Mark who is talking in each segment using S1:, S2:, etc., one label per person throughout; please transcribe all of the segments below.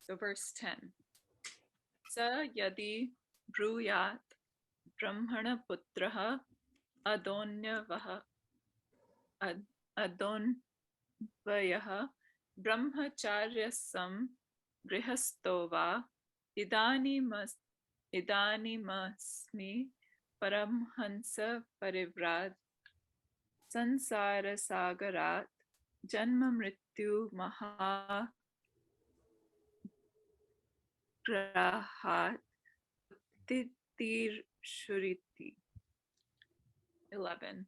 S1: So verse 10. Sa yadi bruyat brahmana putraha adonyavaha adonvayaha brahmacharyasam grihasto va idanimasmi paramhansa parivrat sansara sagarat janma mrityu maha grahat uttitir shuriti. 11.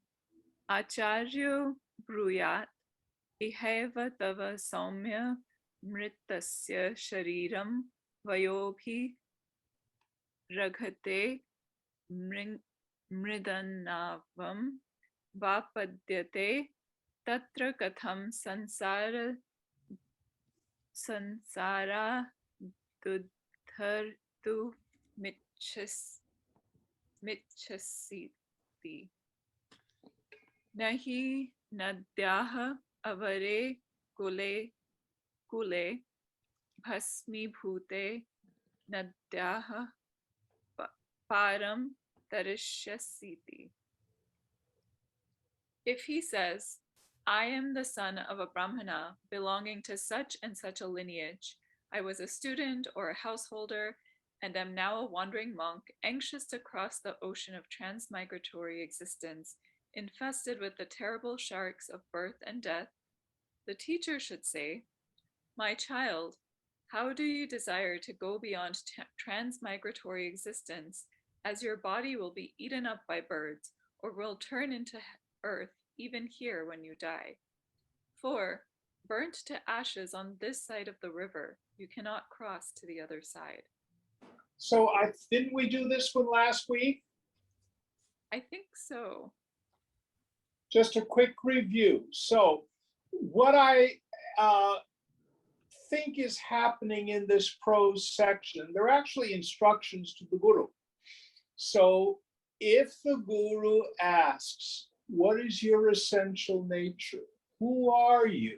S1: Acharyo bruyat iheva tava saumya mritasya shariram vayobhi raghate mridanavam vapadyate tatra katham sansara dudhartu michasiti nahi nadyah avare kule bhasmi bhute nadyah param tarishyasiti. If he says, I am the son of a Brahmana belonging to such and such a lineage, I was a student or a householder, and am now a wandering monk, anxious to cross the ocean of transmigratory existence, infested with the terrible sharks of birth and death, the teacher should say, My child, how do you desire to go beyond transmigratory existence, as your body will be eaten up by birds, or will turn into earth even here when you die? For, burnt to ashes on this side of the river, you cannot cross to the other side.
S2: So didn't we do this one last week?
S1: I think so.
S2: Just a quick review. So what I think is happening in this prose section, they're actually instructions to the guru. So if the guru asks, what is your essential nature? Who are you?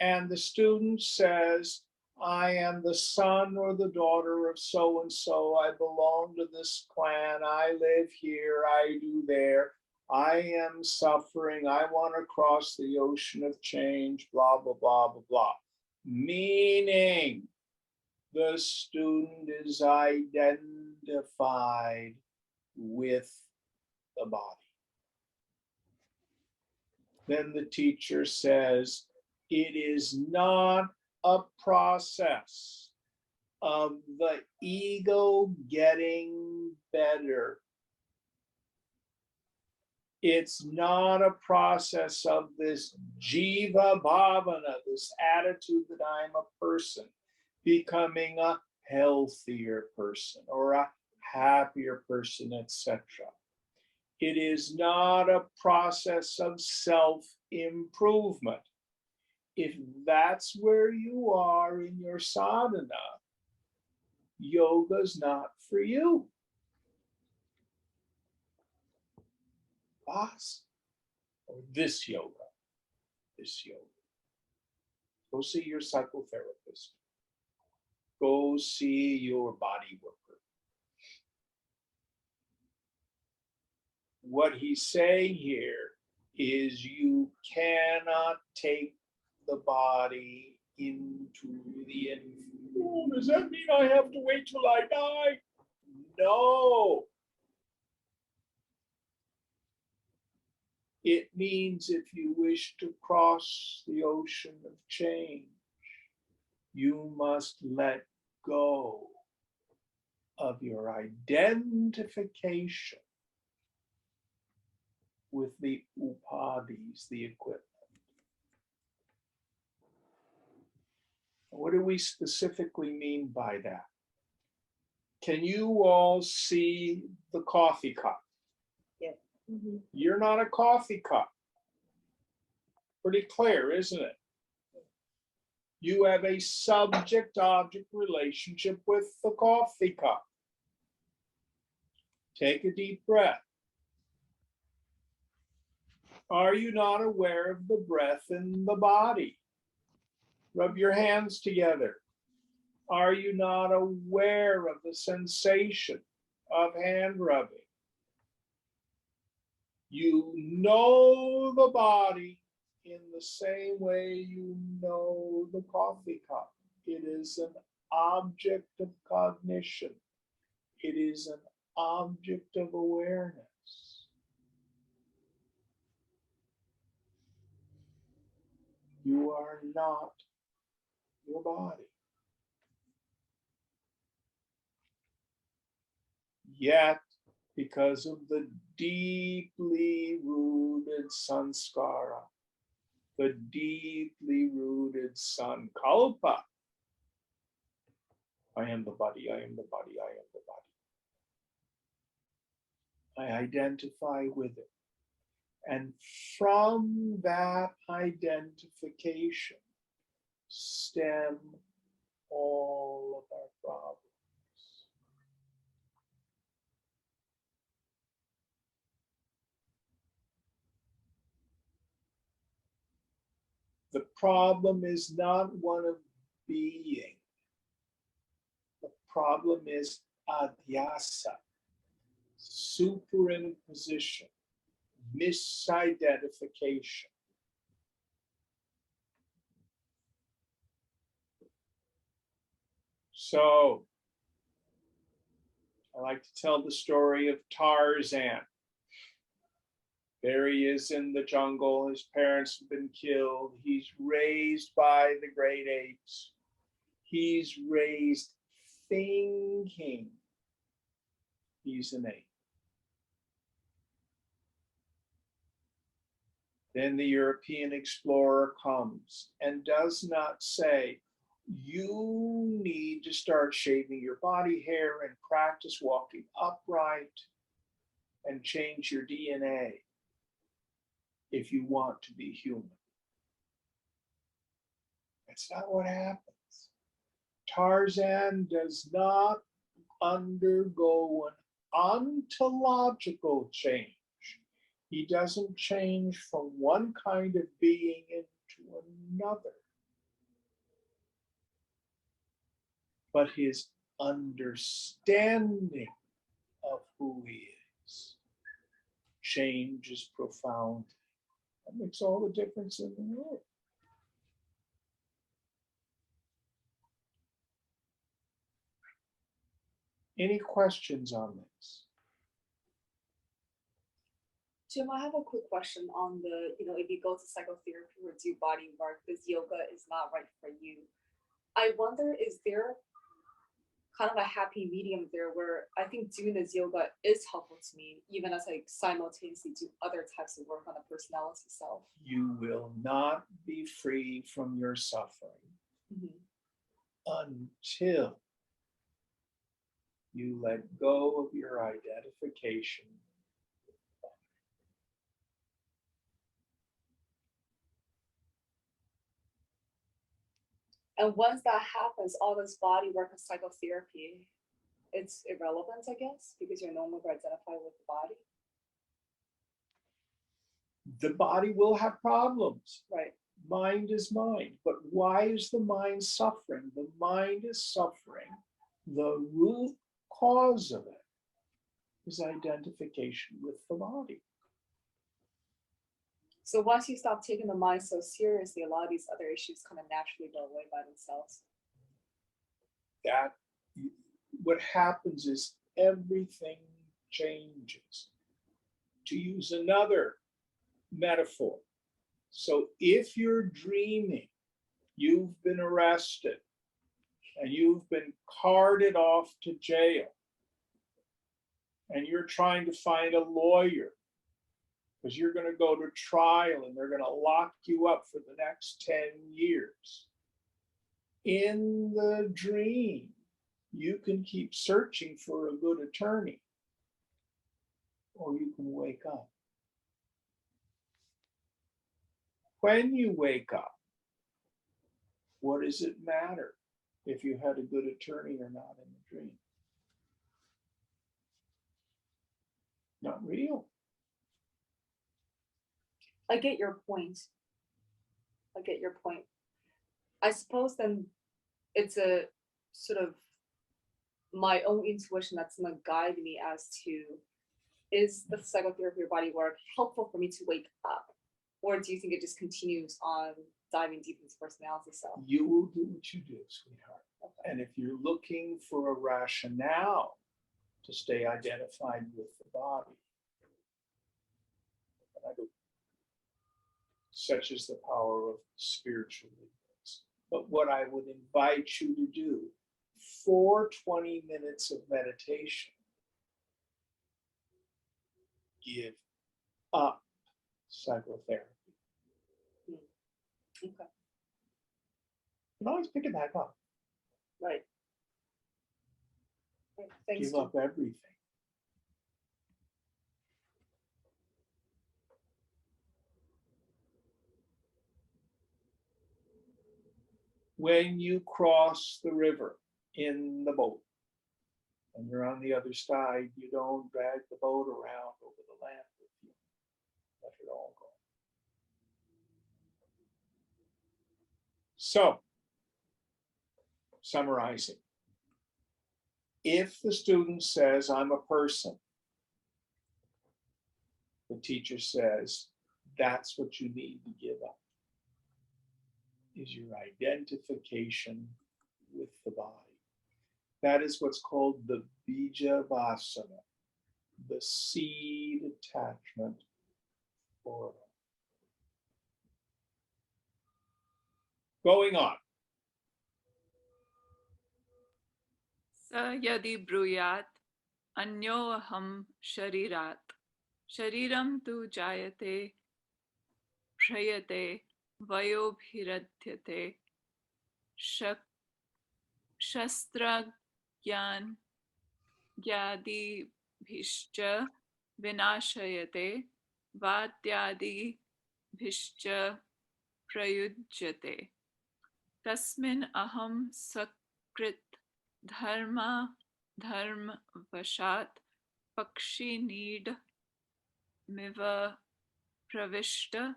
S2: And the student says, I am the son or the daughter of so-and-so. I belong to this clan. I live here. I do there. I am suffering. I want to cross the ocean of change, blah, blah, blah, blah, blah. Meaning the student is identified with the body. Then the teacher says, it is not a process of the ego getting better. It's not a process of this jiva bhavana, this attitude that I'm a person, becoming a healthier person or a happier person, etc. It is not a process of self-improvement. If that's where you are in your sadhana, yoga's not for you. Boss, or this yoga. Go see your psychotherapist. Go see your body worker. What he's saying here is you cannot take the body into the end. Oh, does that mean I have to wait till I die? No. It means if you wish to cross the ocean of change, you must let go of your identification with the upadis, the equipment. What do we specifically mean by that? Can you all see the coffee cup?
S3: Yeah. Mm-hmm.
S2: You're not a coffee cup. Pretty clear, isn't it? You have a subject-object relationship with the coffee cup. Take a deep breath. Are you not aware of the breath in the body? Rub your hands together. Are you not aware of the sensation of hand rubbing? You know the body in the same way you know the coffee cup. It is an object of cognition. It is an object of awareness. You are not your body. Yet, because of the deeply rooted sanskara, the deeply rooted sankalpa, I am the body, I am the body, I am the body. I identify with it. And from that identification stem all of our problems. The problem is not one of being. The problem is adhyasa, superimposition, misidentification. So, I like to tell the story of Tarzan. There he is in the jungle. His parents have been killed. He's raised by the great apes. He's raised thinking he's an ape. Then the European explorer comes and does not say, you need to start shaving your body hair and practice walking upright and change your DNA if you want to be human. That's not what happens. Tarzan does not undergo an ontological change. He doesn't change from one kind of being into another. But his understanding of who he is changes profoundly. That makes all the difference in the world. Any questions on this?
S3: Jim, I have a quick question on the, if you go to psychotherapy or do body work, this yoga is not right for you. I wonder, is there kind of a happy medium there where I think doing this yoga is helpful to me, even as I simultaneously do other types of work on the personality self?
S2: You will not be free from your suffering until you let go of your identification.
S3: And once that happens, all this body work and psychotherapy, it's irrelevant, I guess, because you're no longer identified with the body.
S2: The body will have problems.
S3: Right.
S2: Mind is mind. But why is the mind suffering? The mind is suffering. The root cause of it is identification with the body.
S3: So once you stop taking the mind so seriously, a lot of these other issues kind of naturally go away by themselves.
S2: That what happens is everything changes. To use another metaphor, so if you're dreaming, you've been arrested and you've been carted off to jail, and you're trying to find a lawyer because you're going to go to trial and they're going to lock you up for the next 10 years. In the dream, you can keep searching for a good attorney, or you can wake up. When you wake up, what does it matter if you had a good attorney or not in the dream? Not real.
S3: I get your point. I suppose then it's a sort of my own intuition that's gonna guide me as to, is the psychotherapy or body work helpful for me to wake up? Or do you think it just continues on diving deep into personality self?
S2: You will do what you do, sweetheart.
S3: Okay.
S2: And if you're looking for a rationale to stay identified with the body, I do. Such is the power of spiritual movements. But what I would invite you to do for 20 minutes of meditation, give up psychotherapy.
S3: Okay.
S2: You can always pick it back up.
S3: Right. Thanks.
S2: Give up everything. When you cross the river in the boat and you're on the other side, you don't drag the boat around over the land with you. Let it all go. So, summarizing, if the student says, I'm a person, the teacher says, that's what you need to give up, is your identification with the body. That is what's called the bija vasana, the seed attachment for it. Going on.
S1: स यदि ब्रूयात् अन्योऽहं शरीरात् शरीरं तु जायते क्षयते वयोभिरध्यते शस्त्रज्ञादिभिश्च विनाशयते वात्यादिभिश्च प्रयुज्यते तस्मिन् अहं सकृत् धर्मवशात् पक्षिनीडमिव प्रविष्टः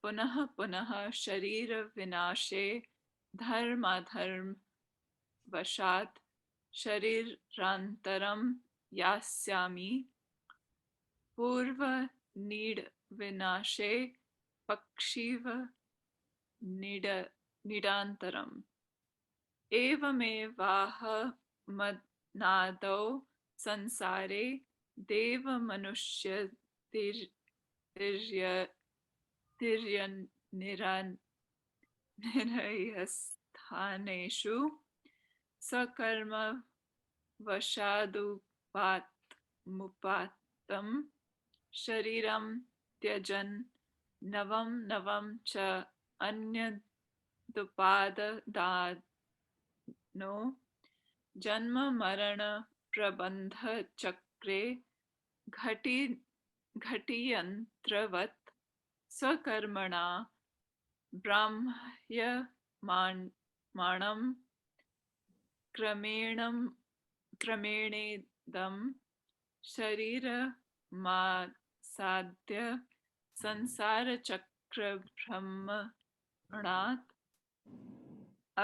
S1: पुनः पुनः शरीरविनाशे धर्माधर्मवशात् शरीरान्तरं यास्यामि पूर्वनीडविनाशे पक्षिव निडान्तरम् एवमेवाहमनादौ संसारे देवमनुष्यतिर्यनिरयस्थानेषु सकर्मवशादुपात्मुपात्तं शरीरं त्यजन् नवं नवं च अन्यदुपाददानो जन्म मरण प्रबंध चक्रे घटियंत्रवत् स्वकर्मणा ब्राह्म्यमाणं क्रमेणेदं शरीरमासाद्य संसारचक्रभ्रमणात्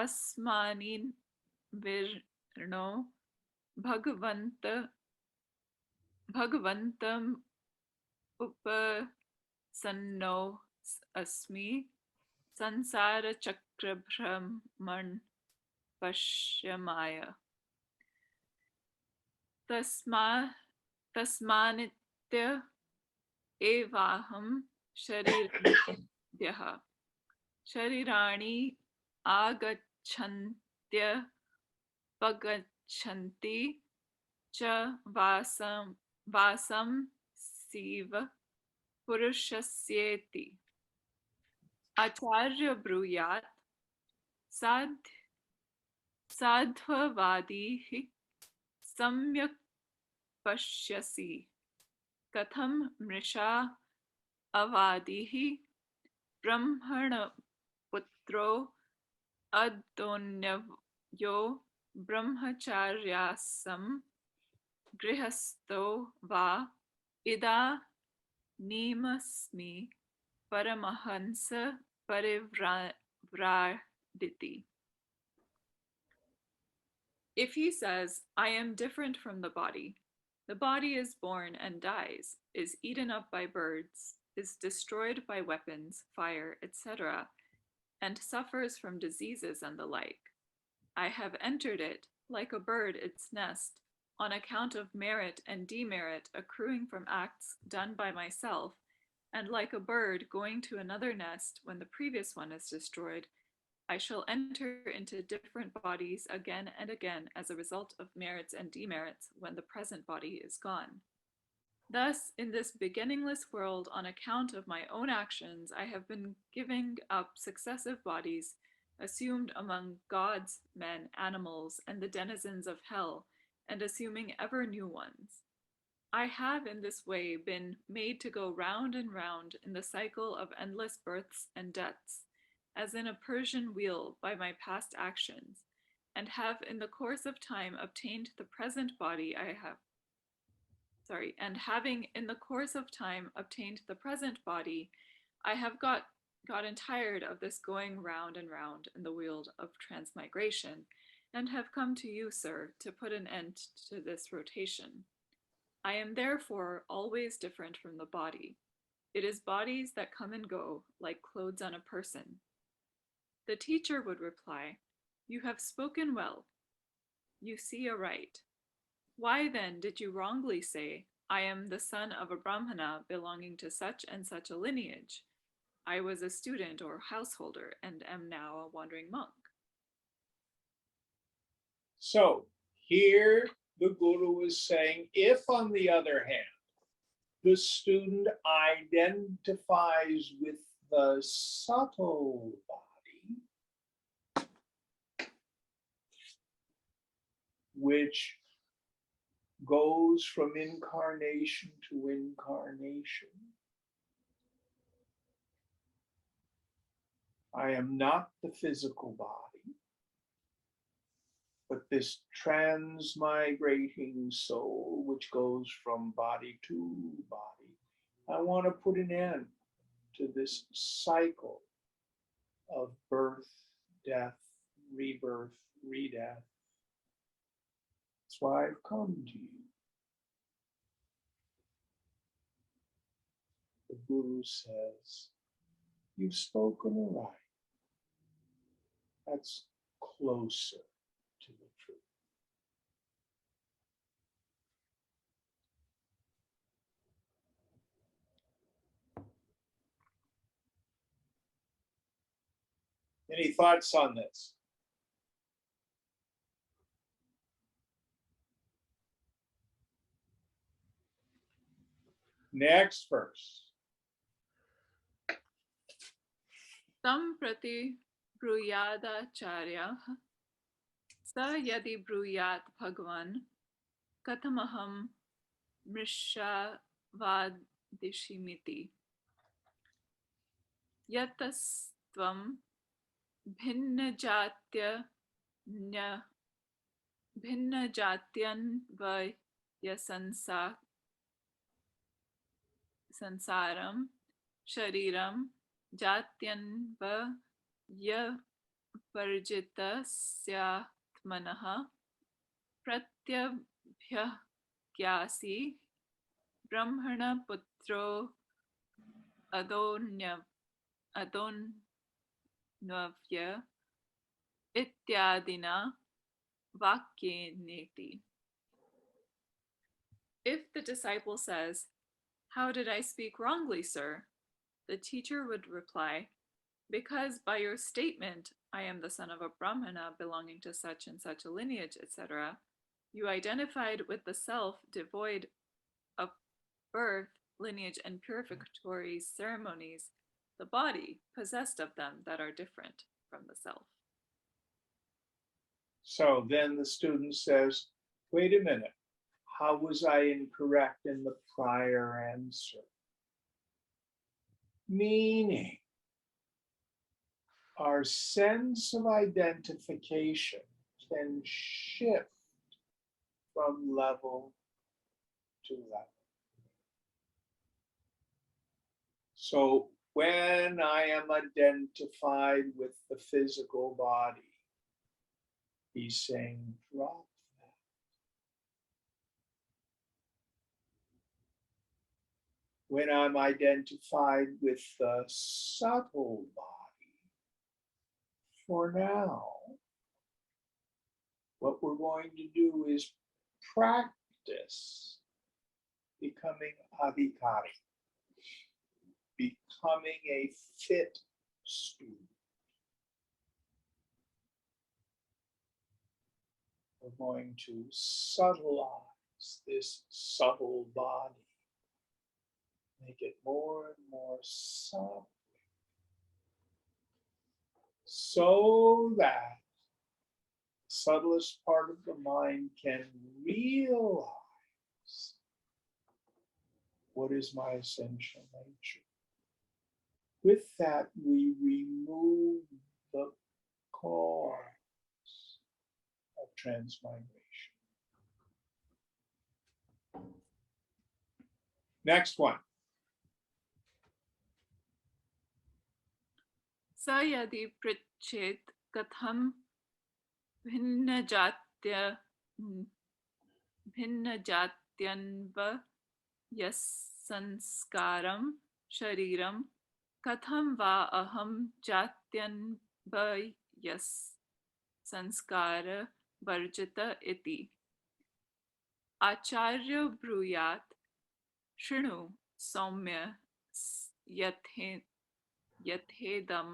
S1: अस्मान्निर्विण्णो भगवन्तम् उपसन्नो अस्मि संसारचक्रभ्रमण पश्यमाय तस्मान्नित्य एवाहं शरीरद्यः शरीराणि आगच्छन्त्यपगच्छन्ति च वासं सीव पुरुषस्येति आचार्य ब्रूयात् साध्ववादिः सम्यक् पश्यसि कथं मृषा अवादिः ब्रह्मणपुत्रो अदोन्यो ब्रह्मचार्यासं गृहस्थो वा इदानीमस्मि Paramhans परिव्राजकः diti. If he says, I am different from the body is born and dies, is eaten up by birds, is destroyed by weapons, fire, etc., and suffers from diseases and the like. I have entered it, like a bird its nest, on account of merit and demerit accruing from acts done by myself, and like a bird going to another nest when the previous one is destroyed, I shall enter into different bodies again and again as a result of merits and demerits when the present body is gone. Thus, in this beginningless world, on account of my own actions, I have been giving up successive bodies, assumed among gods, men, animals, and the denizens of hell, and assuming ever new ones. I have in this way been made to go round and round in the cycle of endless births and deaths, as in a Persian wheel by my past actions, and have in the course of time obtained the present body and having in the course of time obtained the present body, I have gotten tired of this going round and round in the wheel of transmigration, and have come to you, sir, to put an end to this rotation. I am therefore always different from the body. It is bodies that come and go, like clothes on a person. The teacher would reply, You have spoken well. You see aright. Why then did you wrongly say, I am the son of a Brahmana belonging to such and such a lineage? I was a student or householder and am now a wandering monk.
S2: So here the Guru is saying, if on the other hand, the student identifies with the subtle body, which goes from incarnation to incarnation, I am not the physical body, but this transmigrating soul which goes from body to body. I want to put an end to this cycle of birth, death, rebirth, redeath. That's why I've come to you. The Guru says, you've spoken right. That's closer to the truth. Any thoughts on this? Next verse.
S1: Tam prati bruyadacharya sa yadi bruyat bhagwan katamaham mrishavadishimiti yatastvam भिन्नजात्यन्वयसंसारं शरीरं जात्यन्वयवर्जितस्यात्मनः प्रत्यभ्यग्यासि ब्रह्मणपुत्रो अदोन्नव्य इत्यादिना vakyeneti. If the disciple says, How did I speak wrongly, sir? The teacher would reply, Because by your statement, I am the son of a Brahmana belonging to such and such a lineage, etc., you identified with the self devoid of birth, lineage, and purificatory ceremonies, the body possessed of them that are different from the self.
S2: So then the student says, wait a minute, how was I incorrect in the prior answer? Meaning, our sense of identification can shift from level to level. So when I am identified with the physical body. He's saying, drop that. When I'm identified with the subtle body, for now, what we're going to do is practice becoming adhikari, becoming a fit student. We're going to subtleize this subtle body, make it more and more subtle, so that the subtlest part of the mind can realize what is my essential nature. With that, we remove the cause of transmigration. Next one.
S1: Sa yadi pritchet katham भिन्नजात्यांव यस्संस्कारं शरीरं कथं वा अहं जात्यन्व यस्संस्कार वर्जित इति आचार्यो ब्रूयात् शृणु सौम्य यथेदं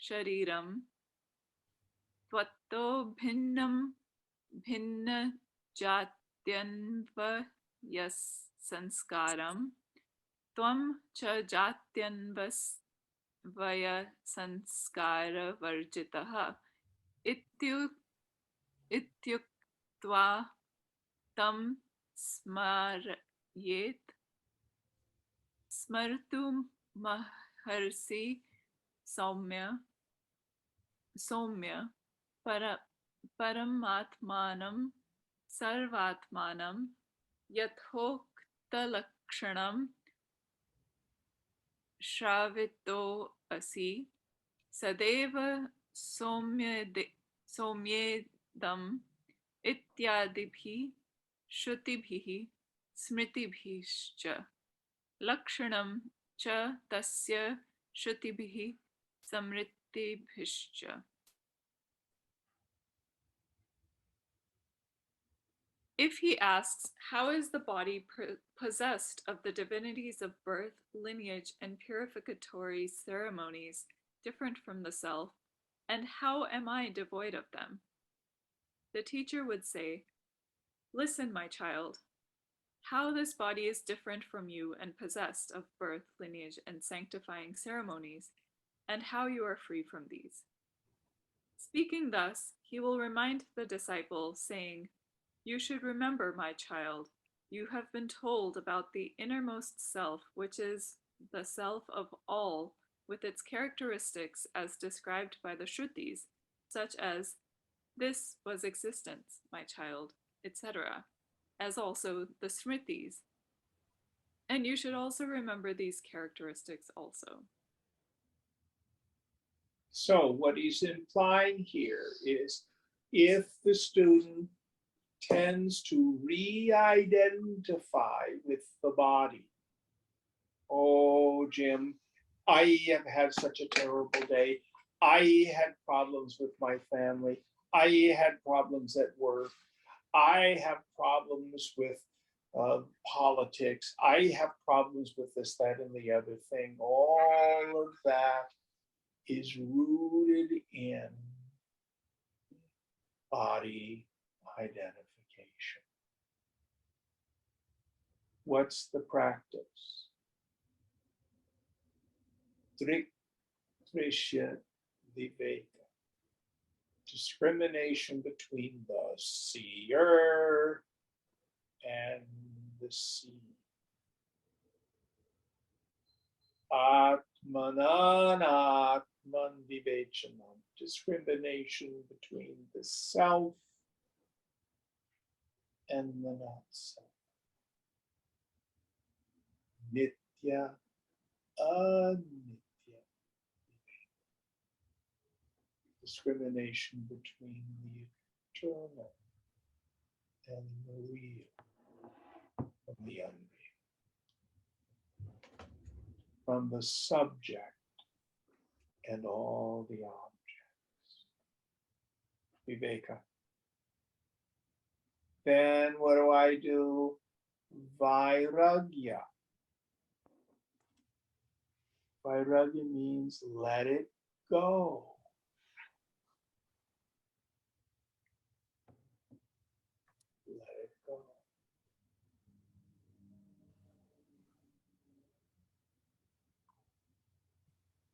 S1: शरीरं त्वत्तो भिन्नं भिन्नजात्यन्वयसंस्कारं त्वं च जात्यन्वयसंस्कारवर्जितः इत्युक्त्वा तं स्मरयेत् स्मर्तुमर्हसि सौम्य परमात्मानं सर्वात्मानं यथोक्तलक्षणं श्रावितोऽसि सदैव सौम्येदम् इत्यादिभिः श्रुतिभिः स्मृतिभिश्च लक्षणं च तस्य श्रुतिभिः स्मृतिभिश्च. If he asks, how is the body possessed of the divinities of birth, lineage, and purificatory ceremonies different from the self, and how am I devoid of them? The teacher would say, listen, my child, how this body is different from you and possessed of birth, lineage, and sanctifying ceremonies, and how you are free from these. Speaking thus, he will remind the disciple, saying, you should remember, my child, you have been told about the innermost self, which is the self of all, with its characteristics as described by the Shrutis, such as, this was existence, my child, etc., as also the Smritis. And you should also remember these characteristics also.
S2: So what he's implying here is, if the student tends to re-identify with the body. Oh, Jim, I have had such a terrible day. I had problems with my family. I had problems at work. I have problems with politics. I have problems with this, that, and the other thing. All of that is rooted in body identification. What's the practice? Trishya viveka. Discrimination between the seer and the seen. Atmanan atman vivechanam. Discrimination between the self and the not self. Nitya, anitya. discrimination between the eternal and the real from the unreal, from the subject and all the objects. Viveka. Then what do? Vairagya. Vairagya means let it go. Let it go.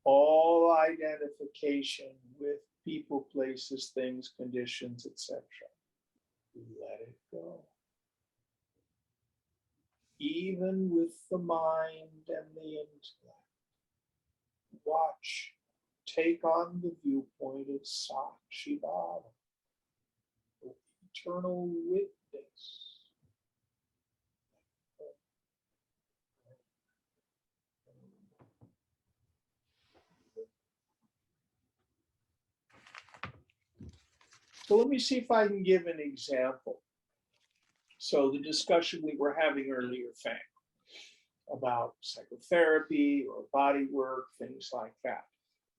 S2: All identification with people, places, things, conditions, etc. Let it go. Even with the mind and the intellect. Watch. Take on the viewpoint of Sakshi Bhava, eternal witness. So let me see if I can give an example. So the discussion we were having earlier, Fang, about psychotherapy or body work, things like that.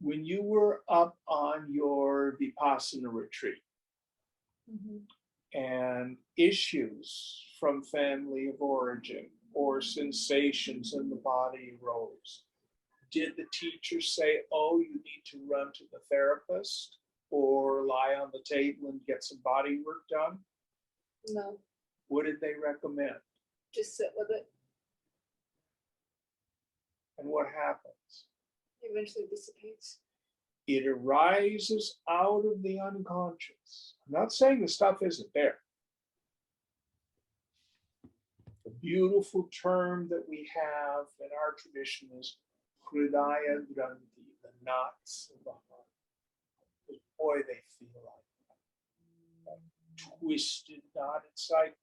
S2: When you were up on your Vipassana retreat, and issues from family of origin or sensations in the body arose, did the teacher say, oh, you need to run to the therapist or lie on the table and get some body work done?
S3: No,
S2: What did they recommend?
S3: just sit with it.
S2: And what happens?
S3: It eventually dissipates.
S2: It arises out of the unconscious. I'm not saying the stuff isn't there. The beautiful term that we have in our tradition is Hridaya Granthi, the knots of the heart. Because boy, they feel like twisted knot. It's like,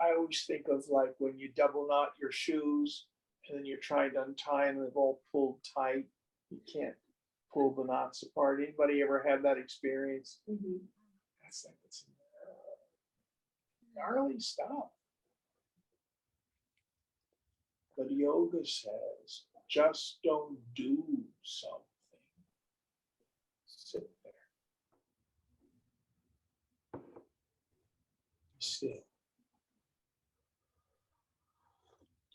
S2: I always think of like when you double knot your shoes and then you're trying to untie them and they've all pulled tight. You can't pull the knots apart. Anybody ever had that experience? That's like it's gnarly stuff. But yoga says, just don't do something. Sit there. Still.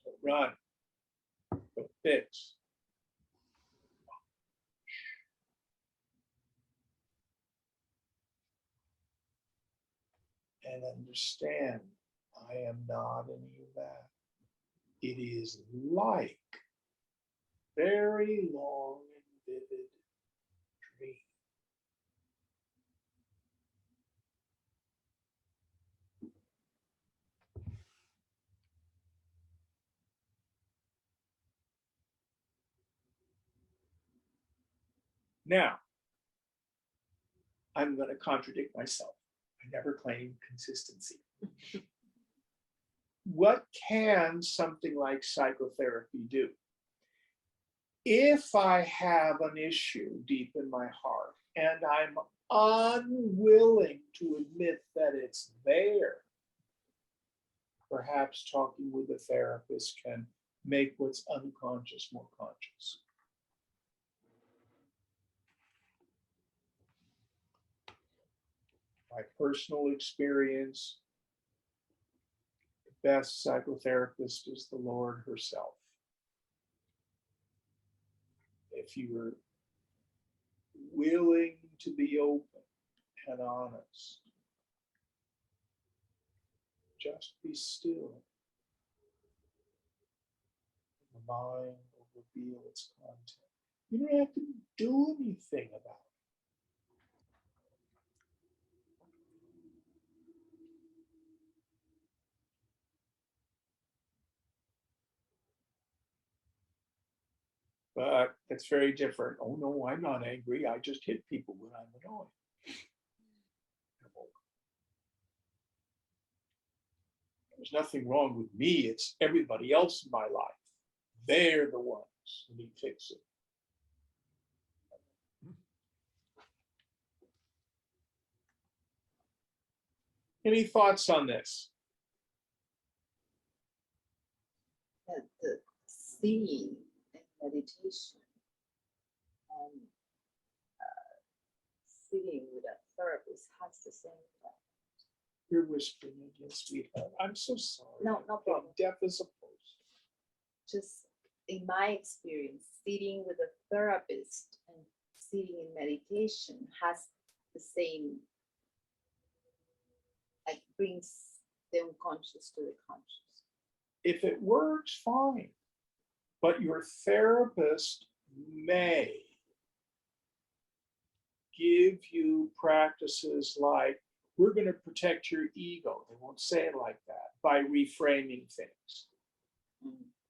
S2: Don't run. Don't fix. And understand, I am not any of that. It is like very long and vivid dream. Now, I'm going to contradict myself. I never claim consistency. What can something like psychotherapy do? If I have an issue deep in my heart and I'm unwilling to admit that it's there, perhaps talking with a therapist can make what's unconscious more conscious. My personal experience, the best psychotherapist is the Lord herself. If you are willing to be open and honest, just be still. The mind will reveal its content. You don't have to do anything about it. But that's very different. Oh no, I'm not angry. I just hit people when I'm annoyed. There's nothing wrong with me. It's everybody else in my life. They're the ones who need fixing. Any thoughts on this?
S4: That the seeing and meditation and sitting with a therapist has the same effect.
S2: You're whispering again, sweetheart. I'm so sorry.
S4: No problem.
S2: Deaf as a post.
S4: Just in my experience, sitting with a therapist and sitting in meditation has the same, like brings the unconscious to the conscious.
S2: If it works, fine. But your therapist may give you practices like, we're going to protect your ego. They won't say it like that, by reframing things.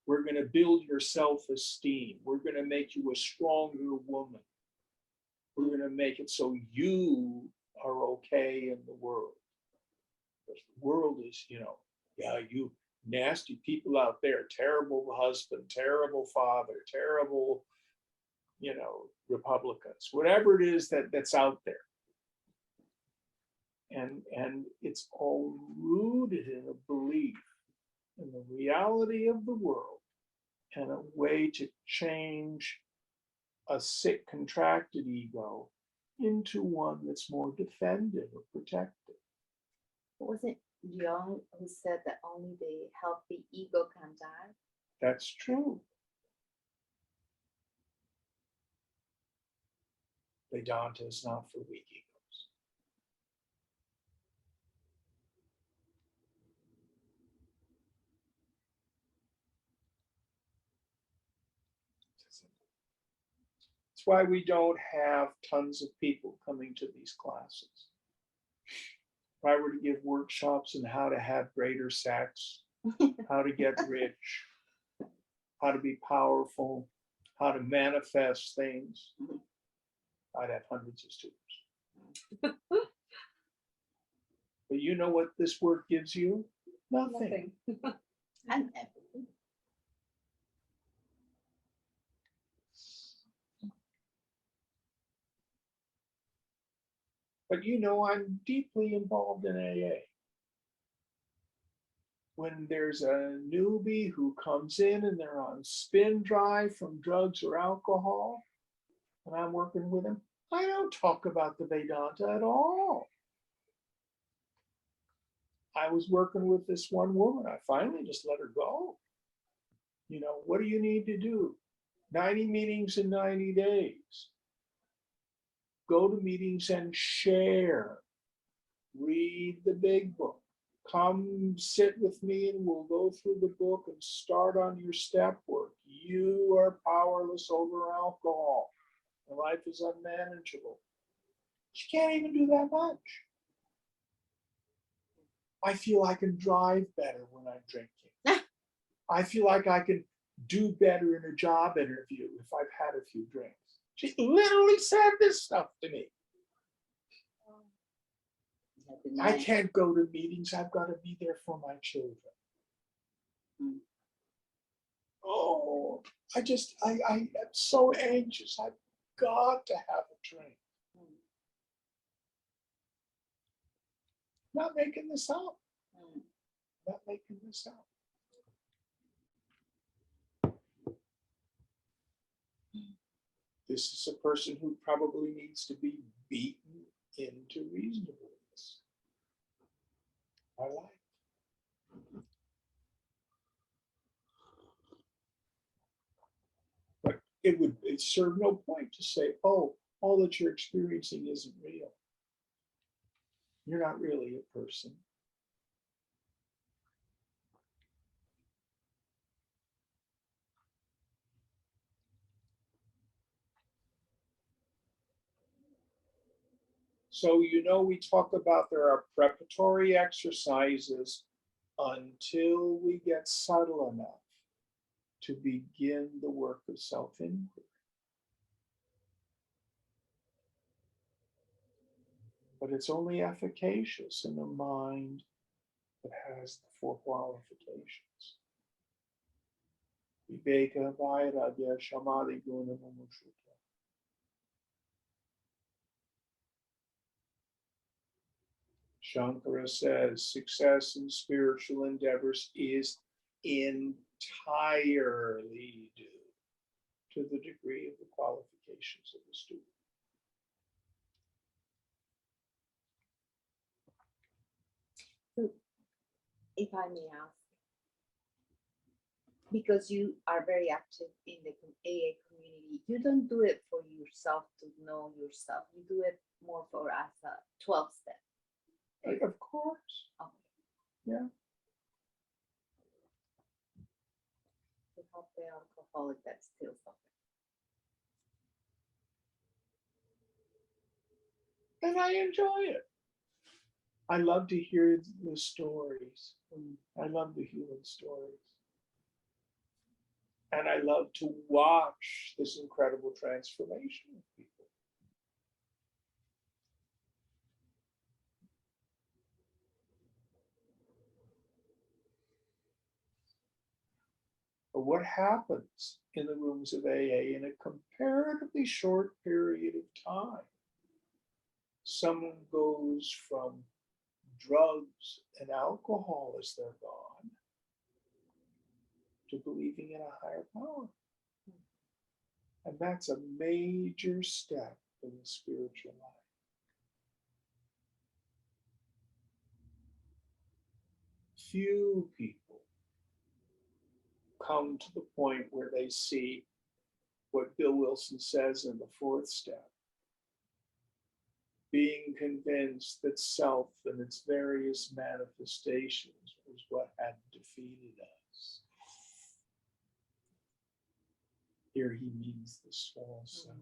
S2: We're going to build your self-esteem. We're going to make you a stronger woman. We're going to make it so you are okay in the world. Because the world is, yeah, you nasty people out there, terrible husband, terrible father, terrible, Republicans, whatever it is that's out there. And it's all rooted in a belief in the reality of the world and a way to change a sick, contracted ego into one that's more defended or protected.
S4: Was it Jung who said that only the healthy ego can die?
S2: That's true. Vedanta is not for weak egos. That's why we don't have tons of people coming to these classes. If I were to give workshops on how to have greater sex, how to get rich, how to be powerful, how to manifest things, I'd have hundreds of students. But you know what this work gives you? Nothing.
S4: And
S2: But I'm deeply involved in AA. When there's a newbie who comes in and they're on spin drive from drugs or alcohol, and I'm working with them, I don't talk about the Vedanta at all. I was working with this one woman. I finally just let her go. What do you need to do? 90 meetings in 90 days. Go to meetings and share. Read the big book. Come sit with me and we'll go through the book and start on your step work. You are powerless over alcohol. Your life is unmanageable. She can't even do that much. I feel I can drive better when I'm drinking. I feel like I can do better in a job interview if I've had a few drinks. She literally said this stuff to me. I can't go to meetings. I've got to be there for my children. Oh, I am so anxious. I've got to have a drink. Not making this up. Not making this up. This is a person who probably needs to be beaten into reasonableness. I like. But it serve no point to say, oh, all that you're experiencing isn't real. You're not really a person. So, we talk about there are preparatory exercises until we get subtle enough to begin the work of self-inquiry. But it's only efficacious in a mind that has the 4 qualifications. Viveka, Vairagya, Samadhi, Guna, Mumukshuta. Shankara says success in spiritual endeavors is entirely due to the degree of the qualifications of the student.
S4: If I may ask, because you are very active in the AA community, you don't do it for yourself to know yourself. You do it more for as a 12-step.
S2: Of course.
S4: Okay.
S2: Yeah.
S4: To help the alcoholic that's still suffering.
S2: And I enjoy it. I love to hear the stories. I love the human stories. And I love to watch this incredible transformation of people. But what happens in the rooms of AA in a comparatively short period of time? Someone goes from drugs and alcohol as they're gone to believing in a higher power. And that's a major step in the spiritual life. Few people come to the point where they see what Bill Wilson says in the fourth step, being convinced that self and its various manifestations was what had defeated us. Here he means the small self.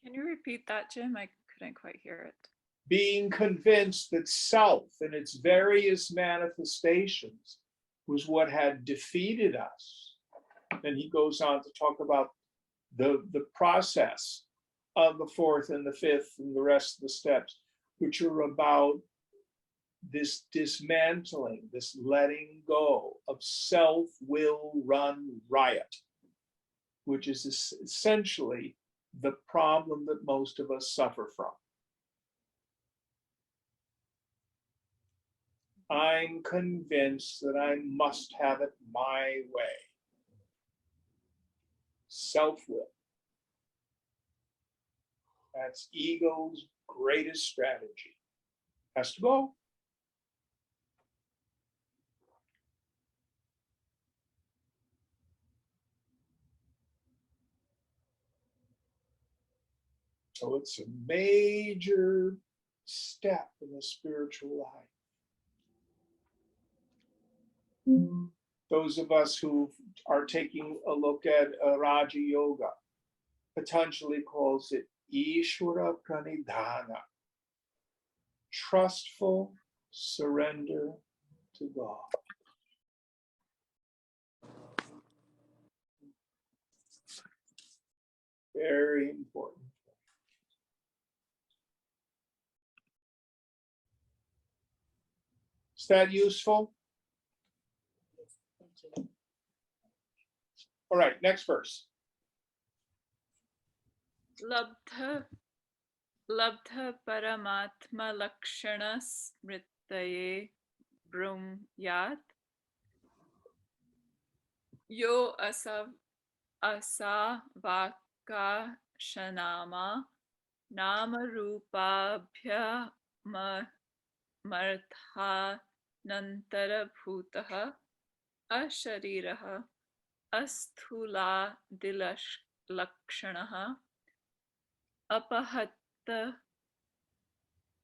S1: Can you repeat that, Jim? I couldn't quite hear it.
S2: Being convinced that self and its various manifestations was what had defeated us. And he goes on to talk about the process of the fourth and the fifth and the rest of the steps, which are about this dismantling, this letting go of self-will run riot, which is essentially the problem that most of us suffer from. I'm convinced that I must have it my way. Self-will. That's ego's greatest strategy. Has to go. So it's a major step in the spiritual life. Those of us who are taking a look at Raja Yoga, Patanjali calls it Ishvara Pranidhana, trustful surrender to God. Very important. Is that useful?
S4: Thank you.
S2: All right, next verse.
S1: Labdha paramatma lakshana smritaye brumyat yo asavaka shanama nama rupabhya martha nantara bhutah ashariraha asthula dilakshanaha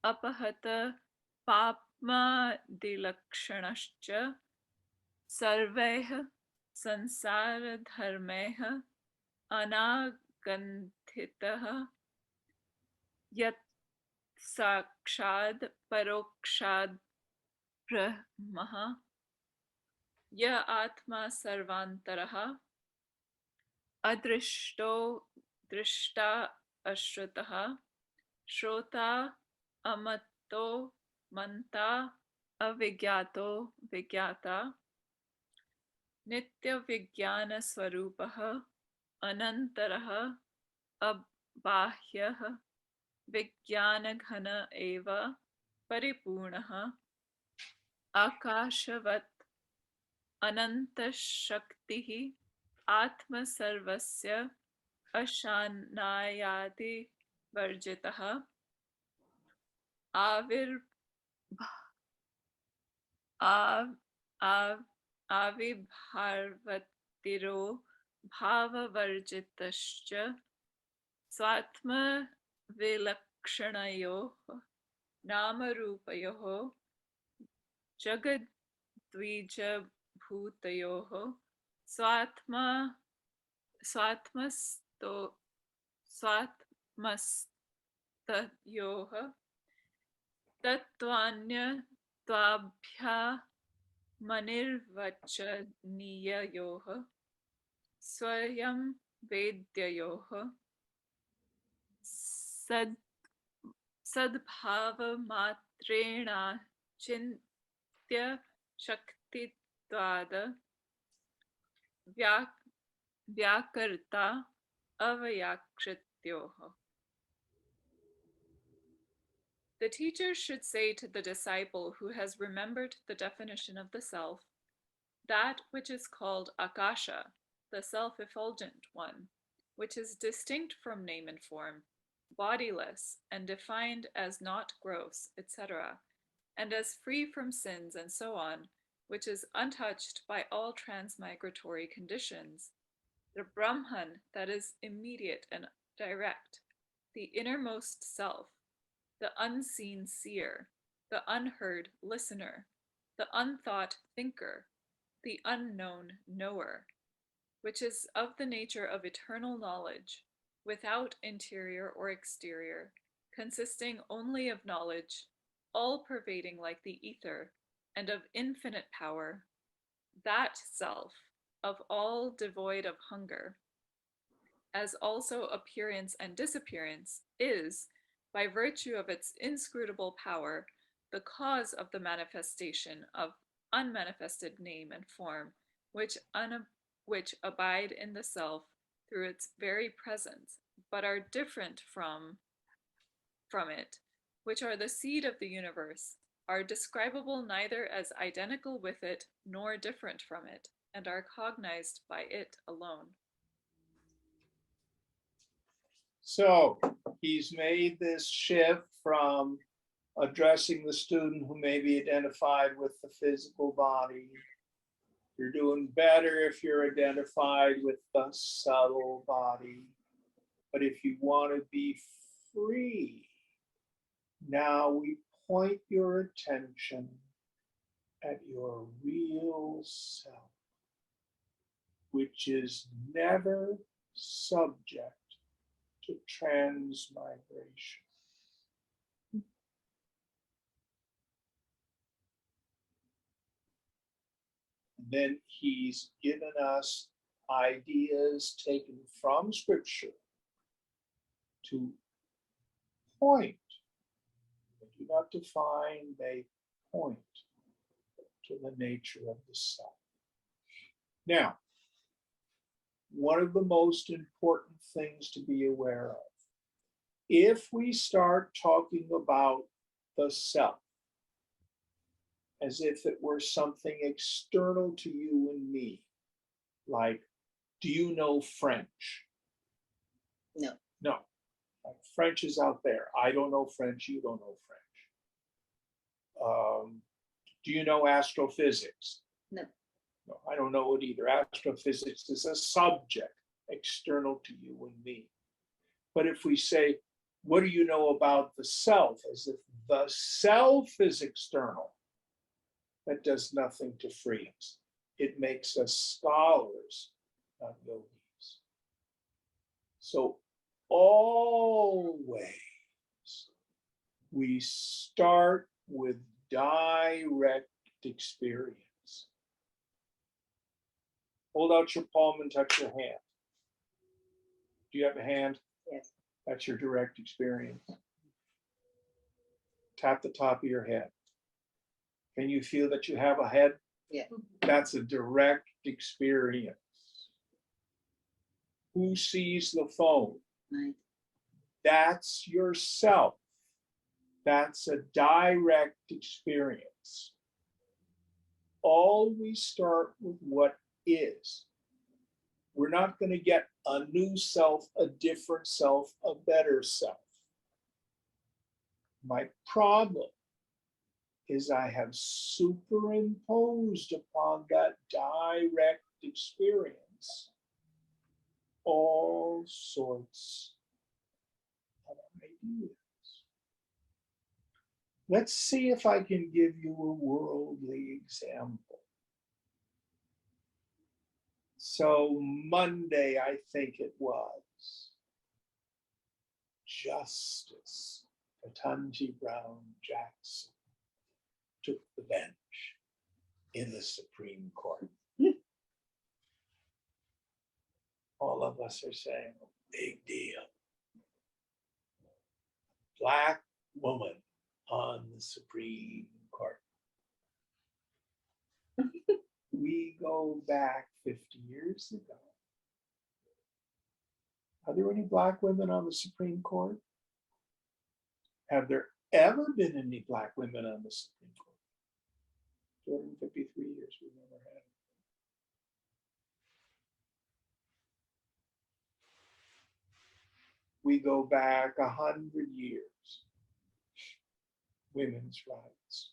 S1: apahata papma dilakshanaschа sarvaih sansara dharmaih anagandhitah yat sakshad parokshad brahmah ya atma sarvantaraha adrishto drishta ashrutah shrota amatto manta avigyato vigyata nitya vijnana swarupah anantarah abahyah vijnana ghana eva परिपूर्णः आकाशवत् अनन्तशक्तिः आत्मसर्वस्य अशानायाति वर्जितः आविर् आव आव आविर्भावतिरो भाववर्जितश्च स्वात्मविलक्षणयोः नामरूपयोः जगद्द्विजभूतयोः स्वात्मस्तो स्वात्मस्तयोः तत्त्वान्यत्वाभ्यामनिर्वचनीययोः स्वयं वेद्ययोः सद्भावमात्रेणाचिन्त्य शक्तित्वाद व्याकर्ता अव्याकृत्योः. The teacher should say to the disciple who has remembered the definition of the self, that which is called Akasha, the self-effulgent one, which is distinct from name and form, bodiless, and defined as not gross, etc., and as free from sins and so on, which is untouched by all transmigratory conditions, the Brahman that is immediate and direct, the innermost self, the unseen seer, the unheard listener, the unthought thinker, the unknown knower, which is of the nature of eternal knowledge, without interior or exterior, consisting only of knowledge, all-pervading like the ether, and of infinite power, that self, of all devoid of hunger, as also appearance and disappearance, is, by virtue of its inscrutable power, the cause of the manifestation of unmanifested name and form, which abide in the self through its very presence, but are different from it, which are the seed of the universe, are describable neither as identical with it nor different from it, and are cognized by it alone.
S2: So he's made this shift from addressing the student who may be identified with the physical body. You're doing better if you're identified with the subtle body. But if you want to be free, now we point your attention at your real self, which is never subject to transmigration. And then he's given us ideas taken from Scripture to point. They do not define, they point to the nature of the self. Now, one of the most important things to be aware of, if we start talking about the self as if it were something external to you and me, like, do you know French?
S4: No.
S2: No. Like, French is out there. I don't know French. You don't know French. Do you know astrophysics?
S4: No.
S2: No, I don't know it either. Astrophysics is a subject external to you and me. But if we say, what do you know about the self? As if the self is external, that does nothing to free us. It makes us scholars, not yogis. So always we start with direct experience. Hold out your palm and touch your hand. Do you have a hand?
S4: Yes.
S2: That's your direct experience. Tap the top of your head. Can you feel that you have a head?
S4: Yeah.
S2: That's a direct experience. Who sees the phone?
S4: Right.
S2: That's yourself. That's a direct experience. Always start with what is. We're not going to get a new self, a different self, a better self. My problem is I have superimposed upon that direct experience all sorts of ideas. Let's see if I can give you a worldly example. So Monday, I think it was, Justice Ketanji Brown Jackson took the bench in the Supreme Court. All of us are saying, big deal. Black woman on the Supreme Court. We go back 50 years ago. Are there any Black women on the Supreme Court? Have there ever been any Black women on the Supreme Court? 253 years we've never had it. We go back 100 years. Women's rights.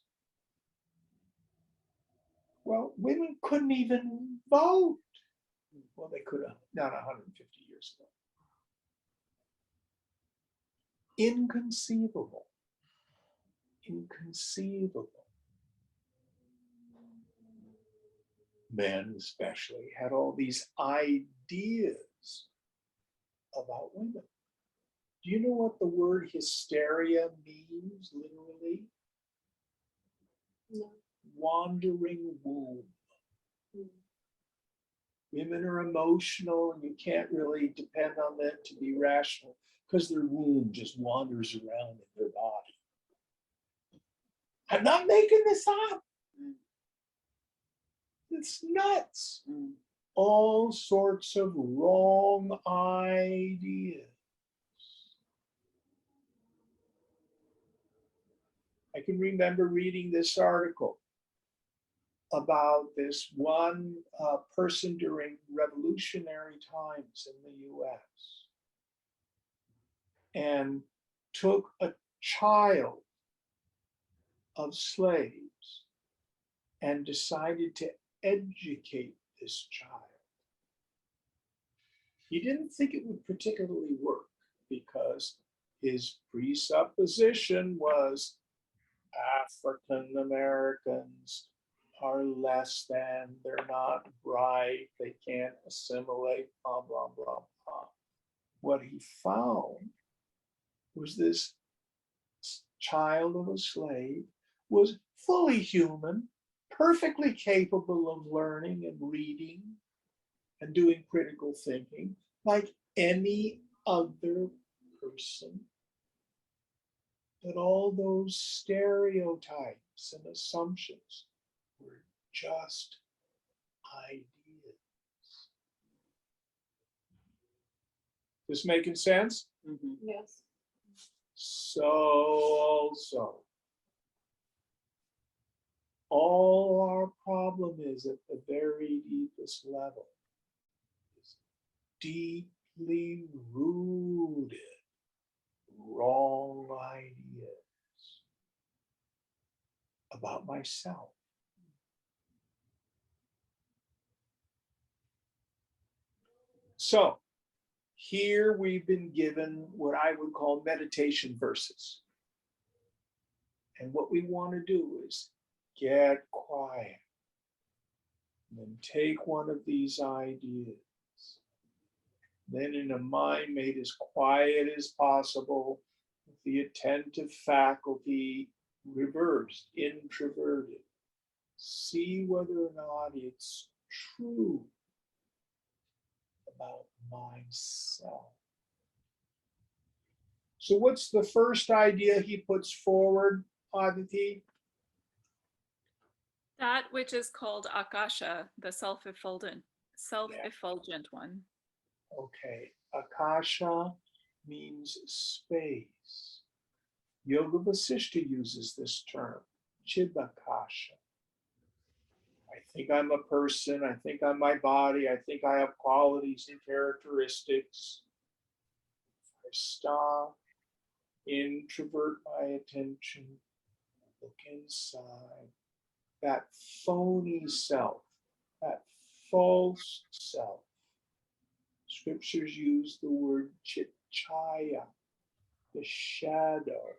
S2: Well, women couldn't even vote. Well, they could have, not 150 years ago. Inconceivable. Inconceivable. Men especially had all these ideas about women. Do you know what the word hysteria means literally?
S3: No.
S2: Wandering womb.
S3: Mm.
S2: Women are emotional and you can't really depend on them to be rational because their womb just wanders around in their body. I'm not making this up. It's nuts. All sorts of wrong ideas. I can remember reading this article about this one person during revolutionary times in the US and took a child of slaves and decided to educate this child. He didn't think it would particularly work because his presupposition was African Americans are less than, they're not bright, they can't assimilate, blah, blah, blah, blah. What he found was this child of a slave was fully human, perfectly capable of learning and reading and doing critical thinking like any other person. That all those stereotypes and assumptions were just ideas. This making sense?
S4: Mm-hmm.
S3: Yes.
S2: So also, all our problem is at the very deepest level is deeply rooted wrong ideas about myself. So here we've been given what I would call meditation verses. And what we want to do is get quiet and then take one of these ideas. Then in a mind made as quiet as possible, with the attentive faculty reversed, introverted, see whether or not it's true about myself. So what's the first idea he puts forward, Aditi?
S1: That which is called Akasha, the self-effulgent one.
S2: Okay, Akasha means space, Yoga Vasishtha uses this term, Chidakasha. I think I'm a person, I think I'm my body, I think I have qualities and characteristics. I stop, introvert my attention, look inside. That phony self, that false self. Scriptures use the word chaya, the shadow,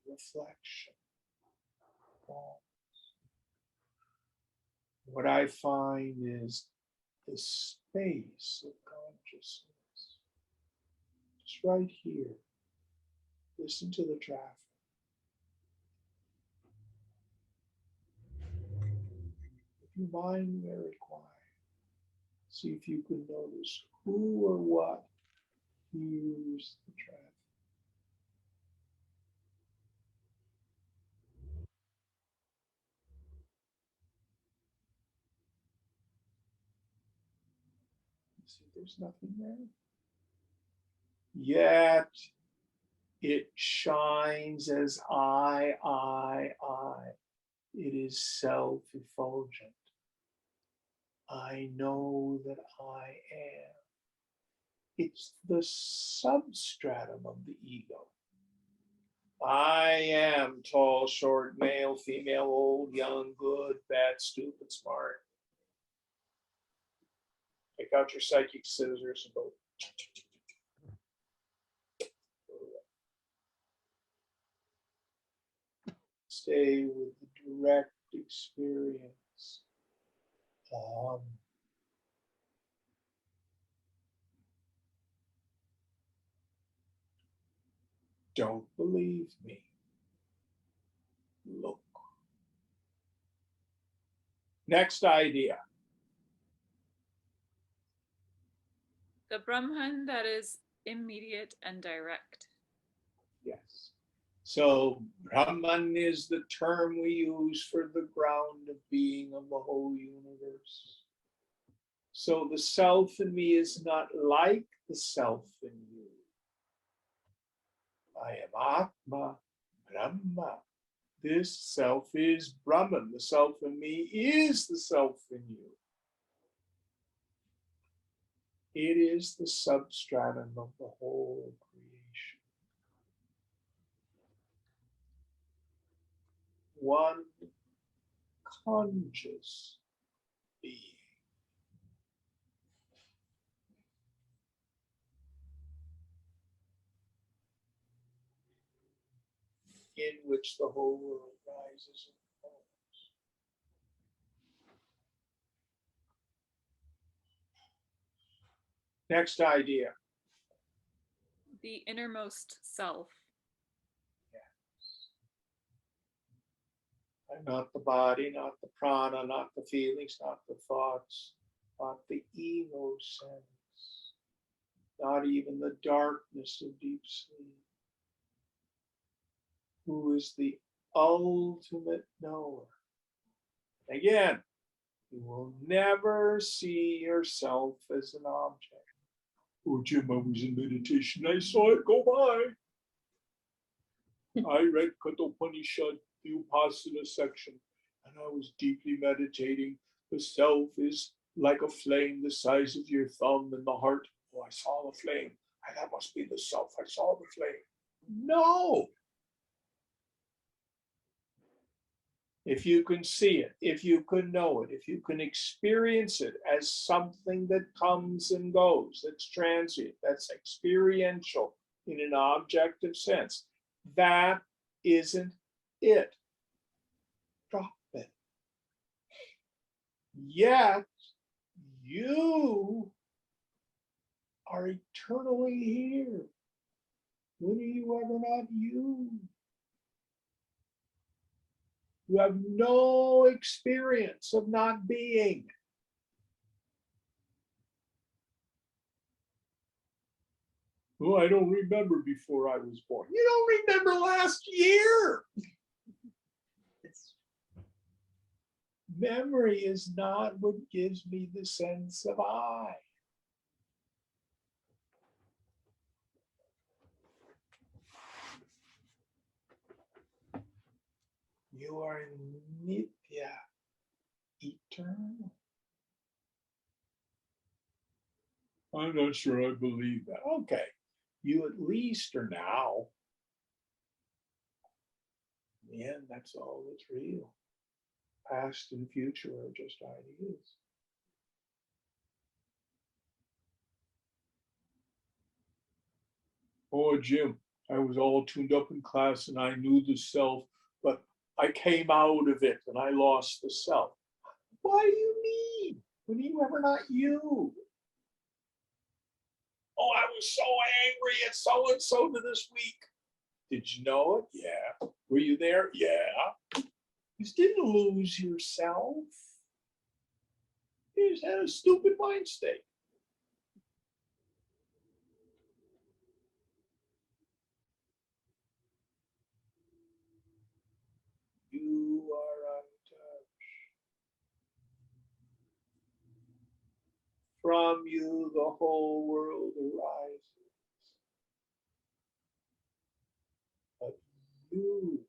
S2: reflection. What I find is the space of consciousness. It's right here. Listen to the traffic. If your mind very quiet, see if you can notice who or what hears the traffic. See, there's nothing there. Yet it shines as I. It is self-effulgent. I know that I am. It's the substratum of the ego. I am tall, short, male, female, old, young, good, bad, stupid, smart. Take out your psychic scissors and go. Stay with the direct experience. Don't believe me. Look. Next idea.
S1: The Brahman that is immediate and direct.
S2: Yes. So Brahman is the term we use for the ground of being of the whole universe. So the self in me is not like the self in you. I am Atma, Brahma. This self is Brahman. The self in me is the self in you. It is the substratum of the whole creation. One conscious being. In which the whole world rises and falls. Next idea.
S1: The innermost self.
S2: Yes. I'm not the body, not the prana, not the feelings, not the thoughts, not the ego sense, not even the darkness of deep sleep. Who is the ultimate knower? Again, you will never see yourself as an object. Oh, Jim, I was in meditation. I saw it go by. I read Kathopanishad, the Upasana section, and I was deeply meditating. The self is like a flame the size of your thumb in the heart. Oh, I saw the flame. That must be the self. I saw the flame. No. If you can see it, if you can know it, if you can experience it as something that comes and goes, that's transient, that's experiential in an objective sense, that isn't it. Drop it. Yet, you are eternally here. When are you ever not you? You have no experience of not being. Oh, I don't remember before I was born. You don't remember last year. Memory is not what gives me the sense of I. You are nitya, eternal. I'm not sure I believe that. Okay, you at least are now. In the end, that's all that's real. Past and future are just ideas. Oh, Jim, I was all tuned up in class and I knew the self, but I came out of it and I lost the self. Why do you mean? When you ever not you? Oh, I was so angry at so and so to this week. Did you know it? Yeah. Were you there? Yeah. You didn't lose yourself. You just had a stupid mind state. You are untouched. From you, the whole world arises. But you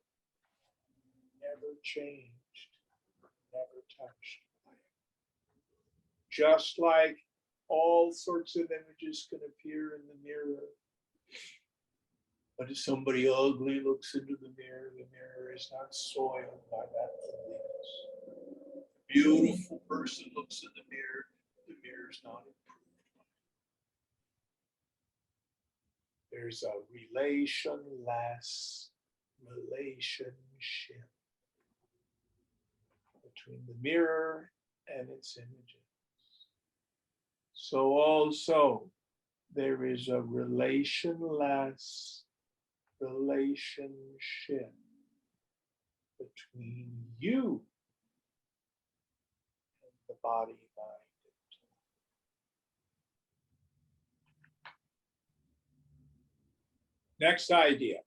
S2: never changed, never touched by it. Just like all sorts of images can appear in the mirror. But if somebody ugly looks into the mirror is not soiled by that ugliness. A beautiful person looks in the mirror is not improved. There's a relationless relationship between the mirror and its images. So also there is a relationless relationship between you and the body, mind, and tongue. Next idea.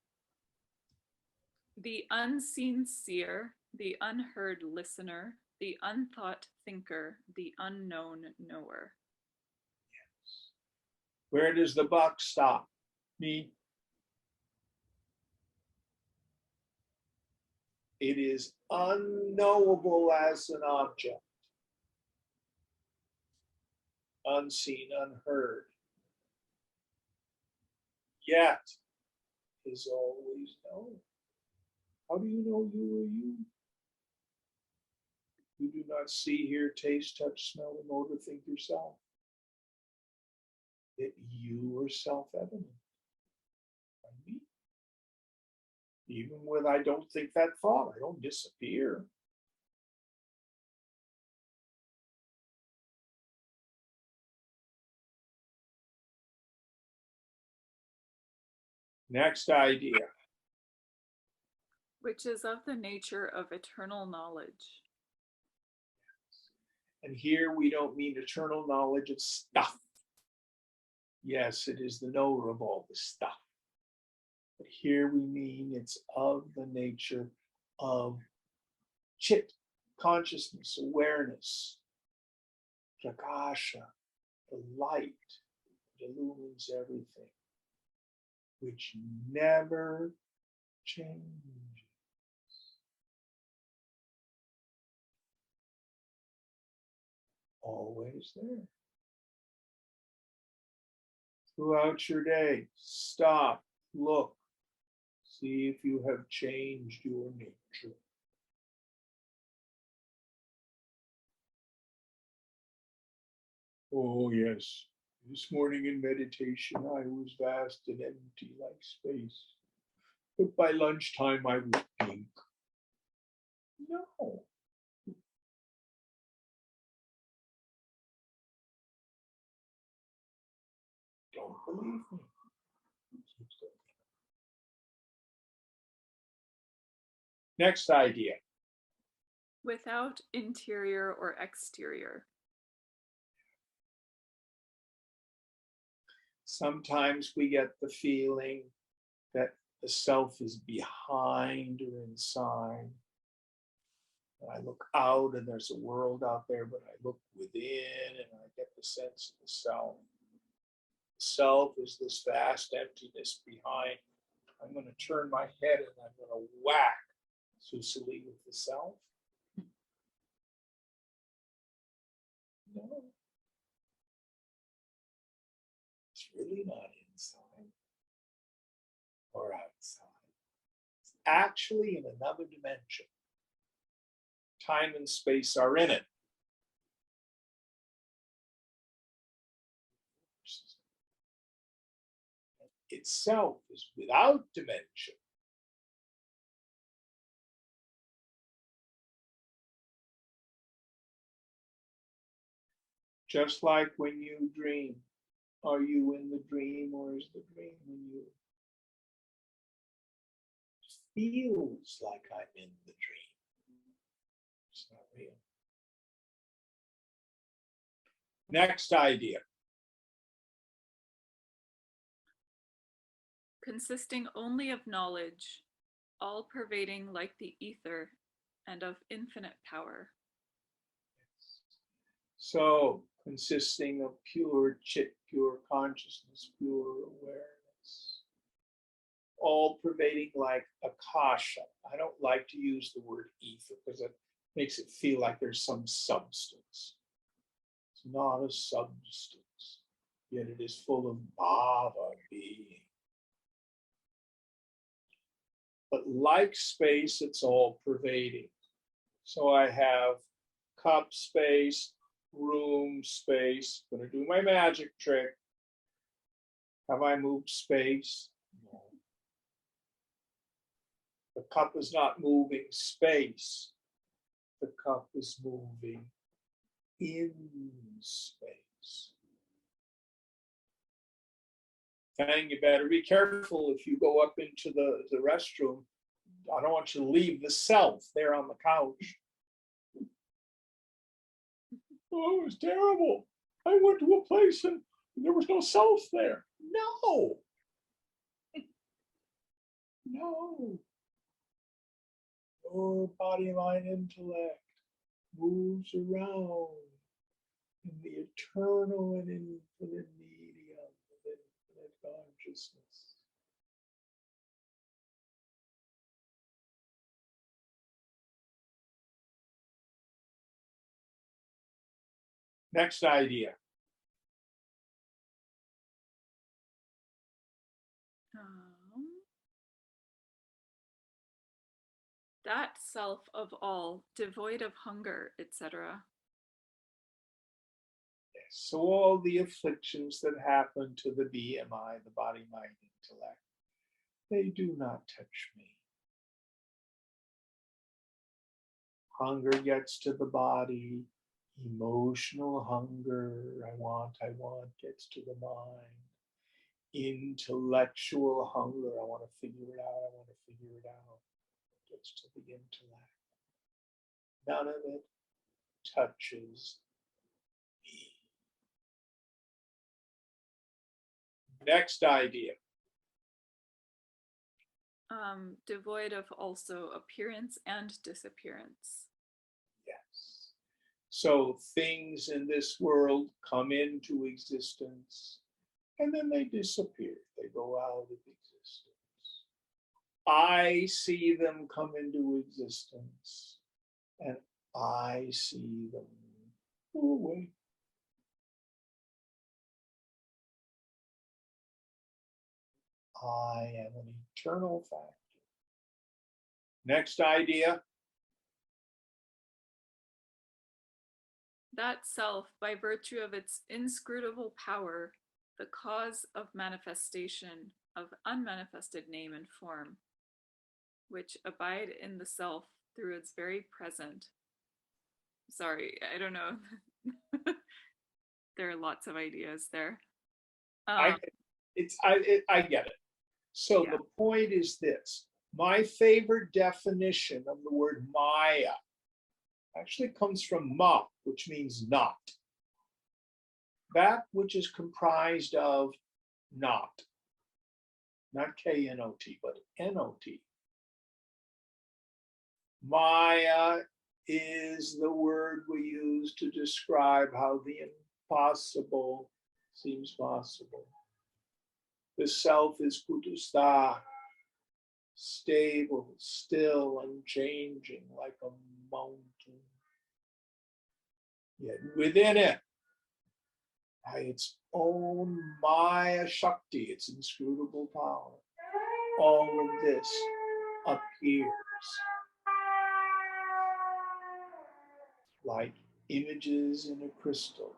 S1: The unseen seer, the unheard listener, the unthought thinker, the unknown knower.
S2: Yes. Where does the buck stop? Me. It is unknowable as an object. Unseen, unheard. Yet is always known. How do you know you are you? You do not see, hear, taste, touch, smell, and motor, think yourself. That you are self-evident. Even when I don't think that thought, I don't disappear. Next idea.
S1: Which is of the nature of eternal knowledge.
S2: And here we don't mean eternal knowledge of stuff. Yes, it is the knower of all the stuff. But here we mean it's of the nature of chit, consciousness, awareness, prakasha, the light that illumines everything, which never changes. Always there. Throughout your day, stop, look, see if you have changed your nature. Oh, yes. This morning in meditation, I was vast and empty like space. But by lunchtime, I was pink. No. Don't believe me. Next idea.
S1: Without interior or exterior.
S2: Sometimes we get the feeling that the self is behind or inside. I look out and there's a world out there, but I look within and I get the sense of the self. The self is this vast emptiness behind. I'm going to turn my head and I'm going to whack Susili with the self? No. It's really not inside or outside. It's actually in another dimension. Time and space are in it. Itself is without dimension. Just like when you dream. Are you in the dream, or is the dream in you? It feels like I'm in the dream. It's not real. Next idea.
S1: Consisting only of knowledge, all pervading like the ether, and of infinite power.
S2: So, consisting of pure chit, pure consciousness, pure awareness, all pervading like akasha. I don't like to use the word ether because it makes it feel like there's some substance. It's not a substance, yet it is full of bhava, being. But like space, it's all pervading. So I have cup space, room space. I'm going to do my magic trick. Have I moved space? No. The cup is not moving space. The cup is moving in space. And you better be careful if you go up into the restroom. I don't want you to leave the self there on the couch. Oh, it was terrible. I went to a place and there was no self there. No. No. Your body, mind, intellect moves around in the eternal and infinite medium of infinite consciousness. Next idea.
S1: That self of all, devoid of hunger, etc.
S2: Yes. So all the afflictions that happen to the BMI, the body, mind, intellect, they do not touch me. Hunger gets to the body. Emotional hunger, I want, gets to the mind. Intellectual hunger, I want to figure it out, gets to the intellect. None of it touches me. Next idea.
S1: Devoid of also appearance and disappearance.
S2: Yes. So things in this world come into existence and then they disappear. They go out of existence. I see them come into existence and I see them go away. I am an eternal factor. Next idea.
S1: That self, by virtue of its inscrutable power, the cause of manifestation of unmanifested name and form, which abide in the self through its very present. Sorry, I don't know. There are lots of ideas there.
S2: I get it. So
S1: Yeah.
S2: the point is this. My favorite definition of the word Maya actually comes from ma, which means not. That which is comprised of not K-N-O-T, but N-O-T. Maya is the word we use to describe how the impossible seems possible. The self is kutastha, stable, still, unchanging, like a mountain. Yet within it, by its own Maya Shakti, its inscrutable power, all of this appears like images in a crystal,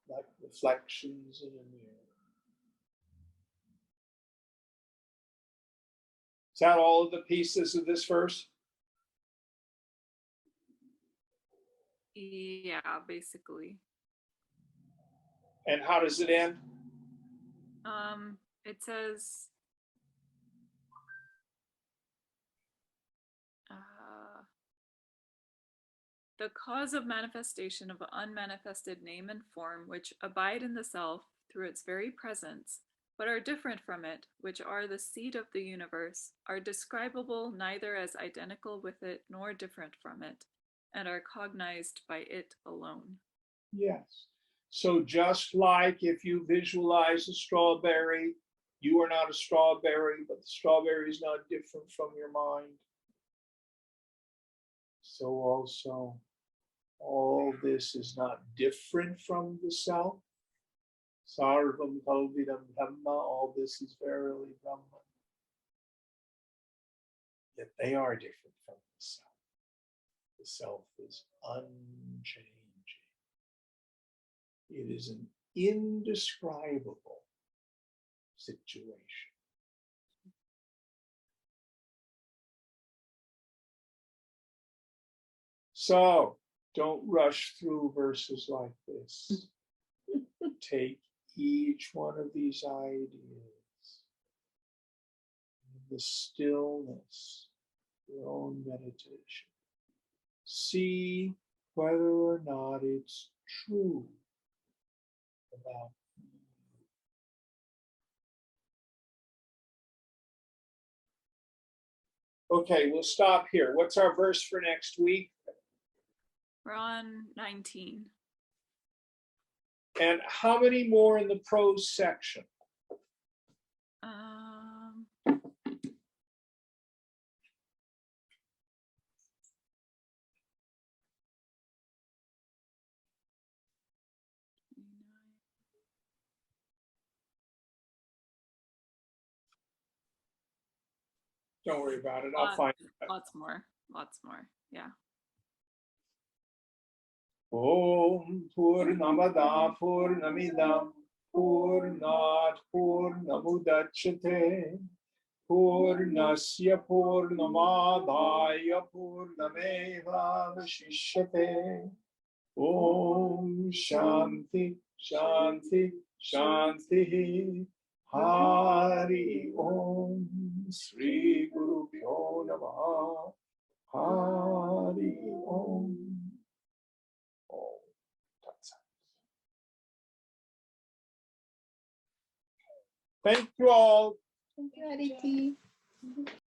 S2: like reflections in a mirror. Is that all of the pieces of this verse?
S1: Yeah, basically.
S2: And how does it end?
S1: It says, the cause of manifestation of unmanifested name and form, which abide in the self through its very presence, but are different from it, which are the seed of the universe, are describable neither as identical with it nor different from it, and are cognized by it alone.
S2: Yes. So just like if you visualize a strawberry, you are not a strawberry, but the strawberry is not different from your mind. So also, all this is not different from the self. Sarvam Kalvidam Brahma, all this is verily Brahman. Yet they are different from the self. The self is unchanging. It is an indescribable situation. So don't rush through verses like this. Take each one of these ideas in the stillness of your own meditation. See whether or not it's true about you. Okay, we'll stop here. What's our verse for next week?
S1: We're on 19.
S2: And how many more in the prose section? Don't worry about it. I'll find it.
S1: Lots more. Yeah.
S2: Om Purnamada Purnamidam Purnat Purnamudachyate Purnasya Purnamadaya Purnameva Vashishyate. Om Shanti Shanti Shanti. Hari Om Sri Guru Pyo Namaha. Hari Om. Thank you all.
S4: Thank you, Aditi.